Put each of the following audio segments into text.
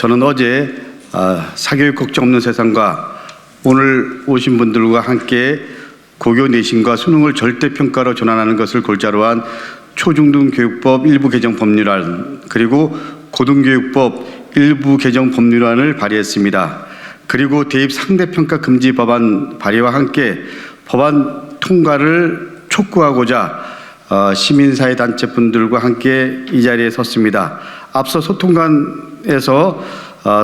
저는 어제 사교육 걱정 없는 세상과 오늘 오신 분들과 함께 고교 내신과 수능을 절대평가로 전환하는 것을 골자로 한 초중등교육법 일부 개정 법률안 그리고 고등교육법 일부 개정 법률안을 발의했습니다. 그리고 대입 상대평가 금지 법안 발의와 함께 법안 통과를 촉구하고자 시민사회 단체분들과 함께 이 자리에 섰습니다. 앞서 소통관에서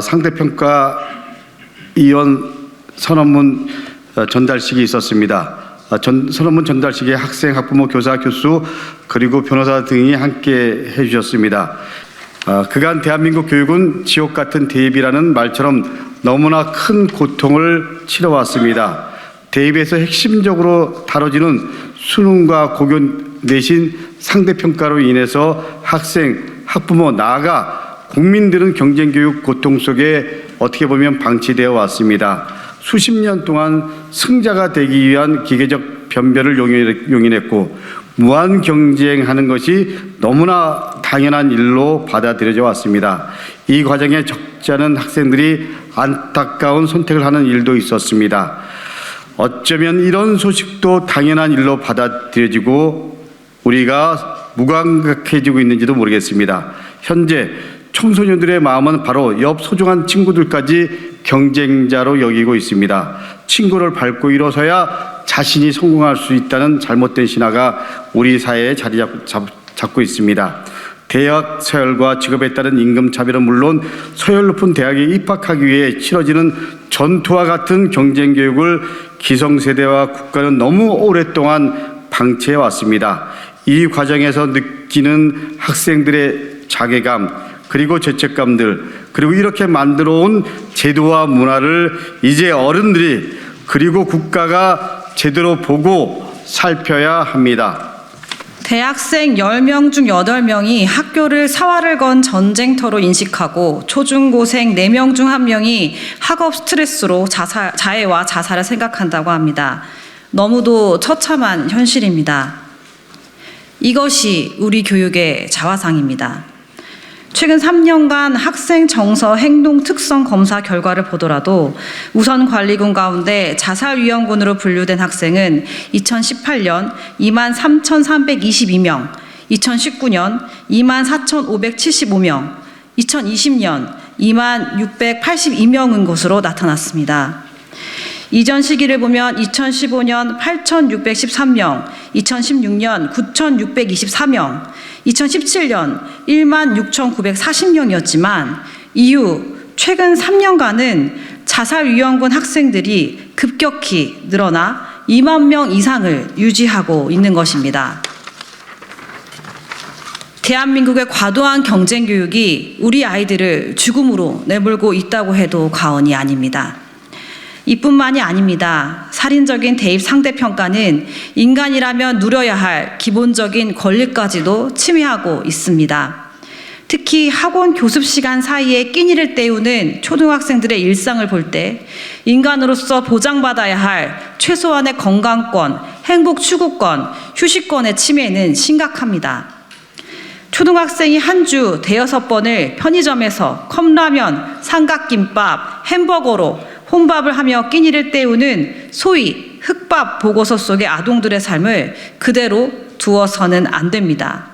상대평가 이원 선언문 전달식이 있었습니다. 선언문 전달식에 학생, 학부모, 교사, 교수 그리고 변호사 등이 함께 해주셨습니다. 그간 대한민국 교육은 지옥 같은 대입이라는 말처럼 너무나 큰 고통을 치러왔습니다. 대입에서 핵심적으로 다뤄지는 수능과 고교 내신 상대평가로 인해서 학생, 학부모, 나아가 국민들은 경쟁교육 고통 속에 어떻게 보면 방치되어 왔습니다. 수십 년 동안 승자가 되기 위한 기계적 변별을 용인했고 무한 경쟁하는 것이 너무나 당연한 일로 받아들여져 왔습니다. 이 과정에 적지 않은 학생들이 안타까운 선택을 하는 일도 있었습니다. 어쩌면 이런 소식도 당연한 일로 받아들여지고 우리가 무감각해지고 있는지도 모르겠습니다. 현재 청소년들의 마음은 바로 옆 소중한 친구들까지 경쟁자로 여기고 있습니다. 친구를 밟고 일어서야 자신이 성공할 수 있다는 잘못된 신화가 우리 사회에 자리 잡고 있습니다. 대학 서열과 직업에 따른 임금 차별은 물론 서열 높은 대학에 입학하기 위해 치러지는 전투와 같은 경쟁 교육을 기성세대와 국가는 너무 오랫동안 방치해 왔습니다. 이 과정에서 느끼는 학생들의 자괴감 그리고 죄책감들 그리고 이렇게 만들어 온 제도와 문화를 이제 어른들이 그리고 국가가 제대로 보고 살펴야 합니다. 대학생 10명 중 8명이 학교를 사활을 건 전쟁터로 인식하고 초중고생 4명 중 1명이 학업 스트레스로 자해와 자살을 생각한다고 합니다. 너무도 처참한 현실입니다. 이것이 우리 교육의 자화상입니다. 최근 3년간 학생 정서 행동 특성 검사 결과를 보더라도 우선 관리군 가운데 자살 위험군으로 분류된 학생은 2018년 23,322명, 2019년 24,575명, 2020년 26,682명인 것으로 나타났습니다. 이전 시기를 보면 2015년 8,613명, 2016년 9,624명, 2017년 16,940명이었지만 이후 최근 3년간은 자살 위험군 학생들이 급격히 늘어나 2만 명 이상을 유지하고 있는 것입니다. 대한민국의 과도한 경쟁 교육이 우리 아이들을 죽음으로 내몰고 있다고 해도 과언이 아닙니다. 이뿐만이 아닙니다. 살인적인 대입 상대평가는 인간이라면 누려야 할 기본적인 권리까지도 침해하고 있습니다. 특히 학원 교습 시간 사이에 끼니를 때우는 초등학생들의 일상을 볼 때 인간으로서 보장받아야 할 최소한의 건강권, 행복 추구권, 휴식권의 침해는 심각합니다. 초등학생이 한 주 5번을 편의점에서 컵라면, 삼각김밥, 햄버거로 혼밥을 하며 끼니를 때우는 소위 흑밥 보고서 속의 아동들의 삶을 그대로 두어서는 안 됩니다.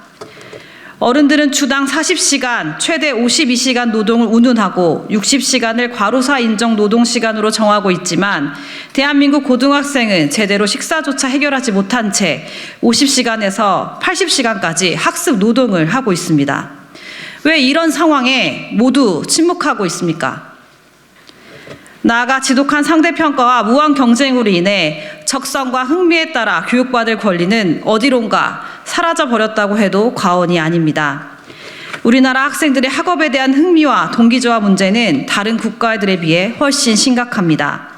어른들은 주당 40시간, 최대 52시간 노동을 운운하고 60시간을 과로사 인정 노동시간으로 정하고 있지만 대한민국 고등학생은 제대로 식사조차 해결하지 못한 채 50시간에서 80시간까지 학습 노동을 하고 있습니다. 왜 이런 상황에 모두 침묵하고 있습니까? 나아가 지독한 상대평가와 무한 경쟁으로 인해 적성과 흥미에 따라 교육받을 권리는 어디론가 사라져버렸다고 해도 과언이 아닙니다. 우리나라 학생들의 학업에 대한 흥미와 동기조화 문제는 다른 국가들에 비해 훨씬 심각합니다.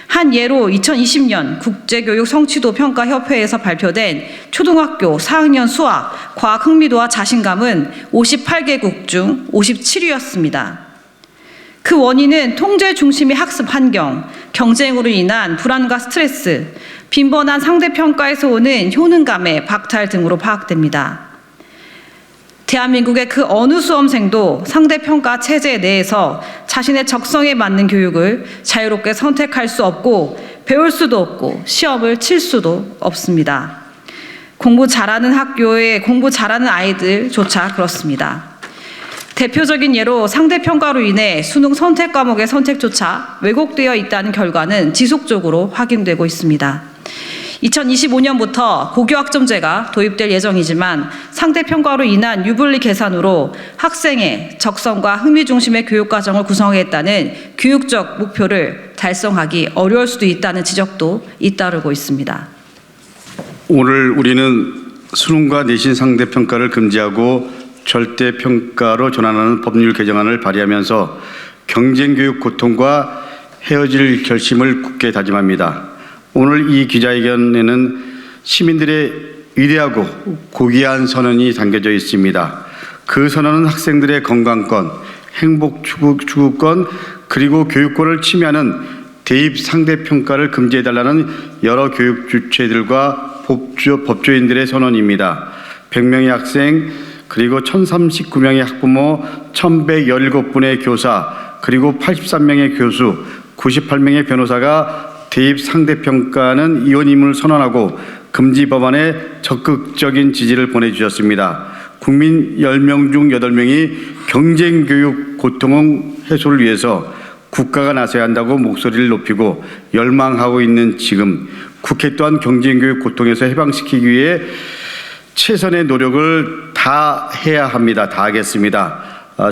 한 예로 2020년 국제교육 성취도 평가협회에서 발표된 초등학교 4학년 수학, 과학 흥미도와 자신감은 58개국 중 57위였습니다. 그 원인은 통제 중심의 학습 환경, 경쟁으로 인한 불안과 스트레스, 빈번한 상대평가에서 오는 효능감의 박탈 등으로 파악됩니다. 대한민국의 그 어느 수험생도 상대평가 체제 내에서 자신의 적성에 맞는 교육을 자유롭게 선택할 수 없고 배울 수도 없고 시험을 칠 수도 없습니다. 공부 잘하는 학교에 공부 잘하는 아이들조차 그렇습니다. 대표적인 예로 상대평가로 인해 수능 선택 과목의 선택조차 왜곡되어 있다는 결과는 지속적으로 확인되고 있습니다. 2025년부터 고교학점제가 도입될 예정이지만 상대평가로 인한 유불리 계산으로 학생의 적성과 흥미 중심의 교육과정을 구성하겠다는 교육적 목표를 달성하기 어려울 수도 있다는 지적도 잇따르고 있습니다. 오늘 우리는 수능과 내신 상대평가를 금지하고 절대평가로 전환하는 법률 개정안을 발의하면서 경쟁교육 고통과 헤어질 결심을 굳게 다짐합니다. 오늘 이 기자회견에는 시민들의 위대하고 고귀한 선언이 담겨져 있습니다. 그 선언은 학생들의 건강권, 행복 추구권, 그리고 교육권을 침해하는 대입 상대평가를 금지해달라는 여러 교육 주체들과 법조인들의 선언입니다. 100명의 학생, 그리고 1039명의 학부모, 1117분의 교사, 그리고 83명의 교수, 98명의 변호사가 대입 상대평가는 이혼임을 선언하고 금지 법안에 적극적인 지지를 보내주셨습니다. 국민 10명 중 8명이 경쟁교육 고통 해소를 위해서 국가가 나서야 한다고 목소리를 높이고 열망하고 있는 지금 국회 또한 경쟁교육 고통에서 해방시키기 위해 최선의 노력을 다 해야 합니다. 다 하겠습니다.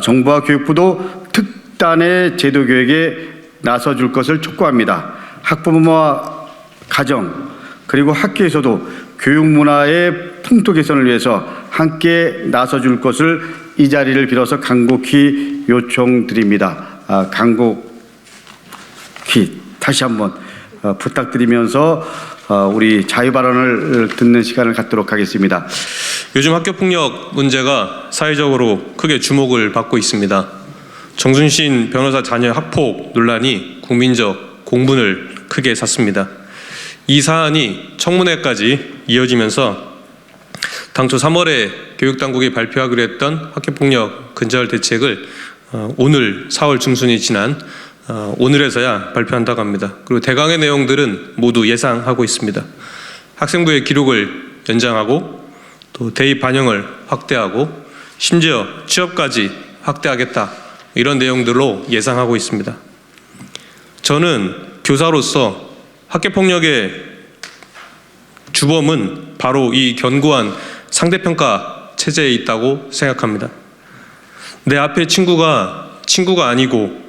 정부와 교육부도 특단의 제도 교육에 나서줄 것을 촉구합니다. 학부모와 가정 그리고 학교에서도 교육 문화의 풍토 개선을 위해서 함께 나서줄 것을 이 자리를 빌어서 간곡히 요청드립니다. 간곡히 다시 한번 부탁드리면서 우리 자유발언을 듣는 시간을 갖도록 하겠습니다. 요즘 학교폭력 문제가 사회적으로 크게 주목을 받고 있습니다. 정순신 변호사 자녀 학폭 논란이 국민적 공분을 크게 샀습니다. 이 사안이 청문회까지 이어지면서 당초 3월에 교육당국이 발표하기로 했던 학교폭력 근절 대책을 오늘 4월 중순이 지난 오늘에서야 발표한다고 합니다. 그리고 대강의 내용들은 모두 예상하고 있습니다. 학생부의 기록을 연장하고 또 대입 반영을 확대하고 심지어 취업까지 확대하겠다, 이런 내용들로 예상하고 있습니다. 저는 교사로서 학교폭력의 주범은 바로 이 견고한 상대평가 체제에 있다고 생각합니다. 내 앞에 친구가 아니고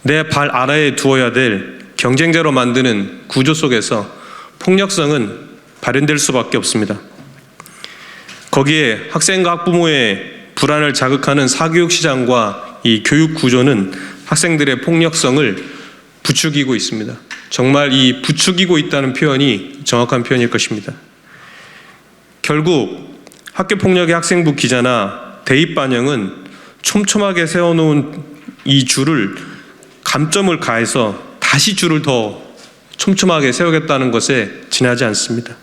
내 발 아래에 두어야 될 경쟁자로 만드는 구조 속에서 폭력성은 발현될 수밖에 없습니다. 거기에 학생과 학부모의 불안을 자극하는 사교육 시장과 이 교육 구조는 학생들의 폭력성을 부추기고 있습니다. 정말 이 부추기고 있다는 표현이 정확한 표현일 것입니다. 결국 학교폭력의 학생부 기자나 대입 반영은 촘촘하게 세워놓은 이 줄을 감점을 가해서 다시 줄을 더 촘촘하게 세우겠다는 것에 지나지 않습니다.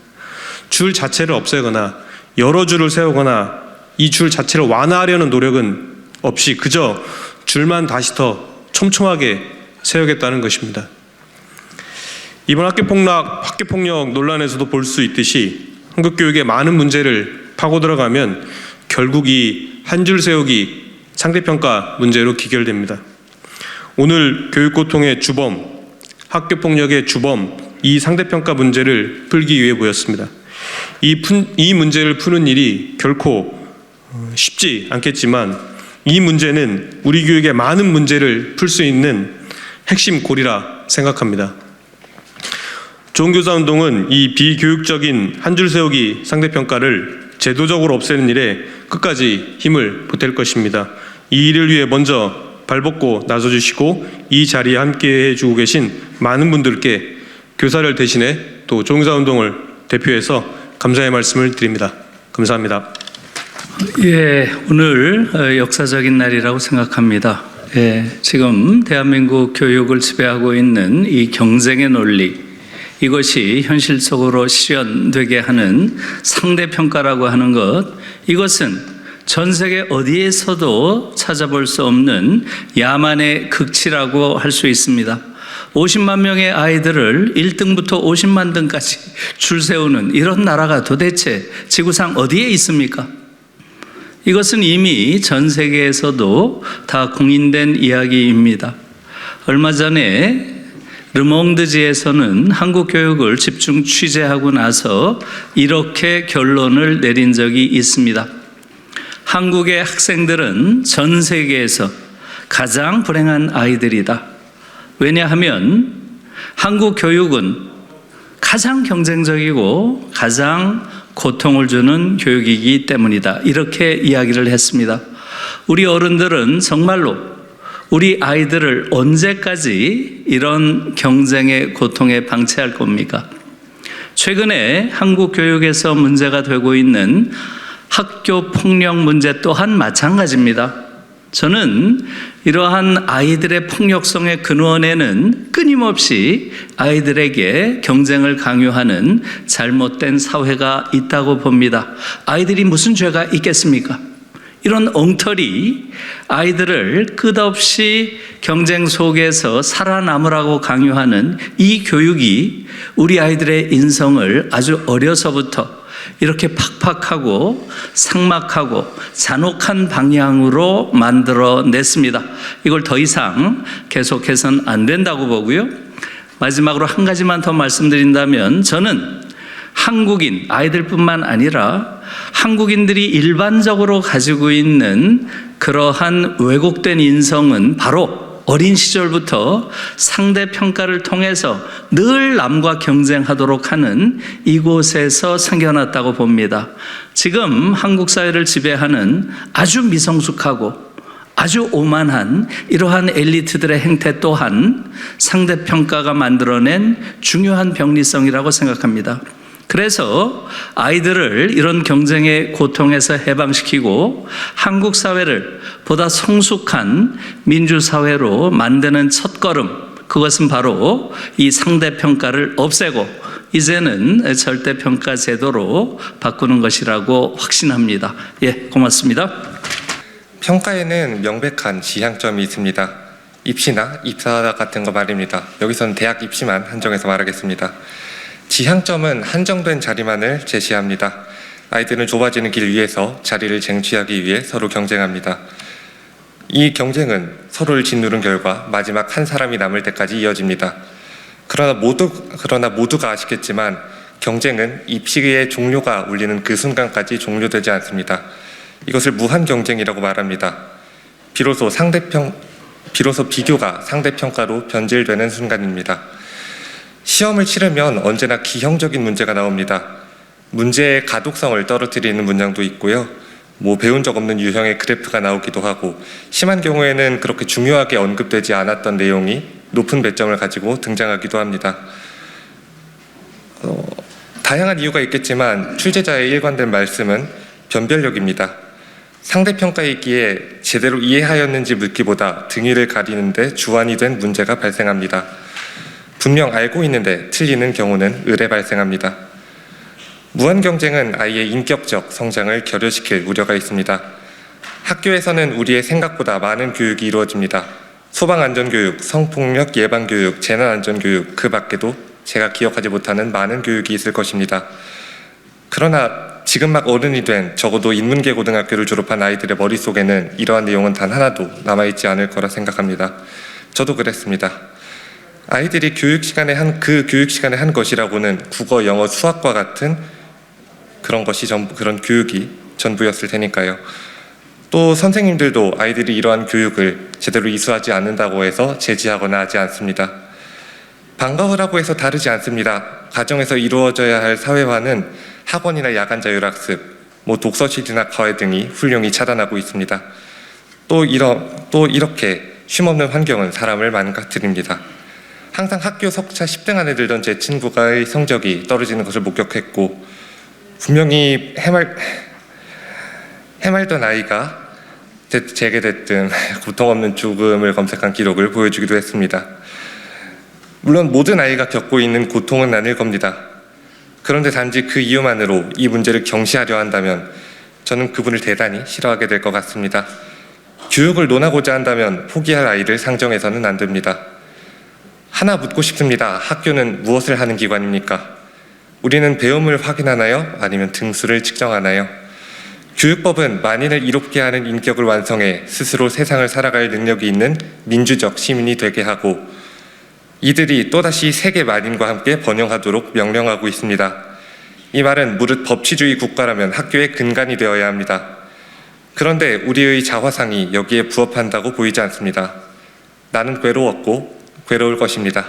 줄 자체를 없애거나 여러 줄을 세우거나 이 줄 자체를 완화하려는 노력은 없이 그저 줄만 다시 더 촘촘하게 세우겠다는 것입니다. 이번 학교폭력 논란에서도 볼 수 있듯이 한국 교육의 많은 문제를 파고 들어가면 결국 이 한 줄 세우기 상대평가 문제로 기결됩니다. 오늘 교육고통의 주범, 학교폭력의 주범, 이 상대평가 문제를 풀기 위해 모였습니다. 이 문제를 푸는 일이 결코 쉽지 않겠지만 이 문제는 우리 교육의 많은 문제를 풀 수 있는 핵심 고리라 생각합니다. 좋은교사운동은 이 비교육적인 한 줄 세우기 상대평가를 제도적으로 없애는 일에 끝까지 힘을 보탤 것입니다. 이 일을 위해 먼저 발벗고 나서주시고 이 자리에 함께 해주고 계신 많은 분들께 교사를 대신해 또 좋은교사운동을 대표해서 감사의 말씀을 드립니다. 감사합니다. 예, 오늘 역사적인 날이라고 생각합니다. 예, 지금 대한민국 교육을 지배하고 있는 이 경쟁의 논리, 이것이 현실적으로 실현되게 하는 상대평가라고 하는 것, 이것은 전 세계 어디에서도 찾아볼 수 없는 야만의 극치라고 할 수 있습니다. 50만 명의 아이들을 1등부터 50만 등까지 줄 세우는 이런 나라가 도대체 지구상 어디에 있습니까? 이것은 이미 전 세계에서도 다 공인된 이야기입니다. 얼마 전에 르몽드지에서는 한국 교육을 집중 취재하고 나서 이렇게 결론을 내린 적이 있습니다. 한국의 학생들은 전 세계에서 가장 불행한 아이들이다. 왜냐하면 한국 교육은 가장 경쟁적이고 가장 고통을 주는 교육이기 때문이다. 이렇게 이야기를 했습니다. 우리 어른들은 정말로 우리 아이들을 언제까지 이런 경쟁의 고통에 방치할 겁니까? 최근에 한국 교육에서 문제가 되고 있는 학교 폭력 문제 또한 마찬가지입니다. 저는 이러한 아이들의 폭력성의 근원에는 끊임없이 아이들에게 경쟁을 강요하는 잘못된 사회가 있다고 봅니다. 아이들이 무슨 죄가 있겠습니까? 이런 엉터리 아이들을 끝없이 경쟁 속에서 살아남으라고 강요하는 이 교육이 우리 아이들의 인성을 아주 어려서부터 이렇게 팍팍하고 삭막하고 잔혹한 방향으로 만들어냈습니다. 이걸 더 이상 계속해서는 안 된다고 보고요. 마지막으로 한 가지만 더 말씀드린다면 저는 한국인, 아이들뿐만 아니라 한국인들이 일반적으로 가지고 있는 그러한 왜곡된 인성은 바로 어린 시절부터 상대평가를 통해서 늘 남과 경쟁하도록 하는 이곳에서 생겨났다고 봅니다. 지금 한국 사회를 지배하는 아주 미성숙하고 아주 오만한 이러한 엘리트들의 행태 또한 상대평가가 만들어낸 중요한 병리성이라고 생각합니다. 그래서 아이들을 이런 경쟁의 고통에서 해방시키고 한국 사회를 보다 성숙한 민주사회로 만드는 첫걸음, 그것은 바로 이 상대평가를 없애고 이제는 절대평가 제도로 바꾸는 것이라고 확신합니다. 예, 고맙습니다. 평가에는 명백한 지향점이 있습니다. 입시나 입사 같은 거 말입니다. 여기서는 대학 입시만 한정해서 말하겠습니다. 지향점은 한정된 자리만을 제시합니다. 아이들은 좁아지는 길 위에서 자리를 쟁취하기 위해 서로 경쟁합니다. 이 경쟁은 서로를 짓누른 결과 마지막 한 사람이 남을 때까지 이어집니다. 그러나 모두가 아시겠지만 경쟁은 입시의 종료가 울리는 그 순간까지 종료되지 않습니다. 이것을 무한 경쟁이라고 말합니다. 비로소 비교가 상대평가로 변질되는 순간입니다. 시험을 치르면 언제나 기형적인 문제가 나옵니다. 문제의 가독성을 떨어뜨리는 문장도 있고요. 배운 적 없는 유형의 그래프가 나오기도 하고, 심한 경우에는 그렇게 중요하게 언급되지 않았던 내용이 높은 배점을 가지고 등장하기도 합니다. 다양한 이유가 있겠지만 출제자의 일관된 말씀은 변별력입니다. 상대평가이기에 제대로 이해하였는지 묻기보다 등위를 가리는데 주안이 된 문제가 발생합니다. 분명 알고 있는데 틀리는 경우는 의례 발생합니다. 무한 경쟁은 아이의 인격적 성장을 결여시킬 우려가 있습니다. 학교에서는 우리의 생각보다 많은 교육이 이루어집니다. 소방안전교육, 성폭력 예방교육, 재난안전교육, 그 밖에도 제가 기억하지 못하는 많은 교육이 있을 것입니다. 그러나 지금 막 어른이 된 적어도 인문계 고등학교를 졸업한 아이들의 머릿속에는 이러한 내용은 단 하나도 남아있지 않을 거라 생각합니다. 저도 그랬습니다. 아이들이 교육 시간에 한 것이라고는 국어, 영어, 수학과 같은 그런 교육이 전부였을 테니까요. 또 선생님들도 아이들이 이러한 교육을 제대로 이수하지 않는다고 해서 제지하거나 하지 않습니다. 방과후라고 해서 다르지 않습니다. 가정에서 이루어져야 할 사회화는 학원이나 야간 자율학습, 독서실이나 과외 등이 훌륭히 차단하고 있습니다. 또 이렇게 쉼없는 환경은 사람을 망가뜨립니다. 항상 학교 석차 10등 안에 들던 제 친구가의 성적이 떨어지는 것을 목격했고, 분명히 해말던 아이가 제게 됐든 고통 없는 죽음을 검색한 기록을 보여주기도 했습니다. 물론 모든 아이가 겪고 있는 고통은 아닐 겁니다. 그런데 단지 그 이유만으로 이 문제를 경시하려 한다면 저는 그분을 대단히 싫어하게 될 것 같습니다. 교육을 논하고자 한다면 포기할 아이를 상정해서는 안 됩니다. 하나 묻고 싶습니다. 학교는 무엇을 하는 기관입니까? 우리는 배움을 확인하나요? 아니면 등수를 측정하나요? 교육법은 만인을 이롭게 하는 인격을 완성해 스스로 세상을 살아갈 능력이 있는 민주적 시민이 되게 하고 이들이 또다시 세계 만인과 함께 번영하도록 명령하고 있습니다. 이 말은 무릇 법치주의 국가라면 학교의 근간이 되어야 합니다. 그런데 우리의 자화상이 여기에 부합한다고 보이지 않습니다. 나는 괴로웠고 괴로울 것입니다.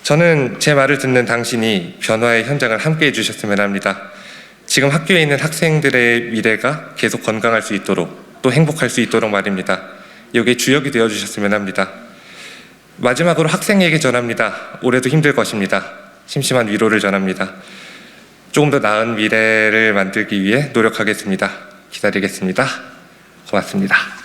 저는 제 말을 듣는 당신이 변화의 현장을 함께 해주셨으면 합니다. 지금 학교에 있는 학생들의 미래가 계속 건강할 수 있도록 또 행복할 수 있도록 말입니다. 여기에 주역이 되어주셨으면 합니다. 마지막으로 학생에게 전합니다. 올해도 힘들 것입니다. 심심한 위로를 전합니다. 조금 더 나은 미래를 만들기 위해 노력하겠습니다. 기다리겠습니다. 고맙습니다.